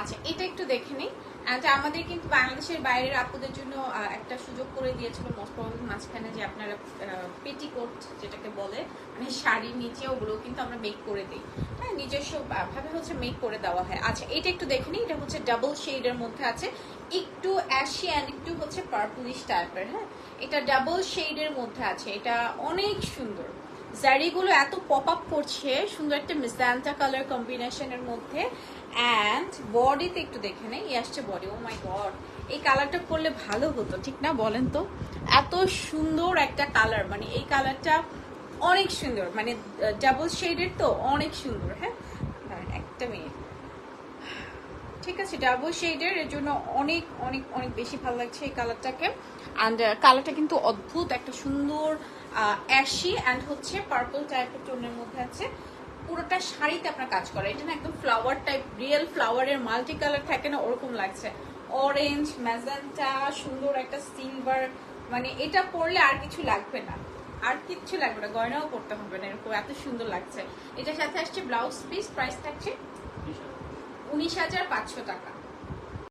আচ্ছা এটা একটু দেখে নিই। অ্যান্ড আমাদের কিন্তু বাংলাদেশের বাইরের আপুদের জন্য একটা সুযোগ করে দিয়েছিল মোস্ট প্রবাবলি মাঝখানে, যে আপনারা পেটিকোট যেটাকে বলে, মানে শাড়ির নিচে, ওগুলো কিন্তু আমরা মেক করে দিই। হ্যাঁ, নিজস্ব ভাবে হচ্ছে মেক করে দেওয়া হয়। আচ্ছা এটা একটু দেখে নিই। এটা হচ্ছে ডাবল শেডের মধ্যে আছে, একটু অ্যাশি অ্যান্ড একটু হচ্ছে পার্পলিশ টাইপের। হ্যাঁ, এটা ডাবল শেডের মধ্যে আছে, এটা অনেক সুন্দর। জারিগুলো এত পপ আপ করছে, সুন্দর একটা মিজান্টা কালার কম্বিনেশনের মধ্যে। অ্যান্ড বডিতে একটু দেখে নেই, এই আসছে বডি। ও মাই গড, এই কালারটা করলে ভালো হতো, ঠিক না বলেন তো? এত সুন্দর একটা কালার, মানে এই কালারটা অনেক সুন্দর, মানে ডাবল শেডের তো অনেক সুন্দর। হ্যাঁ, একটা মিনিট। ঠিক আছে, ডাবল শেডের, এর জন্য অনেক অনেক অনেক বেশি ভালো লাগছে এই কালারটাকে। অ্যান্ড কালারটা কিন্তু অদ্ভুত একটা সুন্দর অ্যাশি অ্যান্ড হচ্ছে পার্পল টাইপের টোনের মধ্যে আছে। পুরোটা শাড়িতে আপনার কাজ করে, এটা না একদম ফ্লাওয়ার টাইপ, রিয়েল ফ্লাওয়ারের মাল্টি কালার থাকে না, ওরকম লাগছে। অরেঞ্জ, ম্যাজেন্টা, সুন্দর একটা সিলভার, মানে এটা পরলে আর কিছু লাগবে না, আর কিচ্ছু লাগবে না, গয়নাও করতে হবে না, এরকম এত সুন্দর লাগছে। এটার সাথে আসছে ব্লাউজ পিস, প্রাইস থাকছে 19,500 টাকা।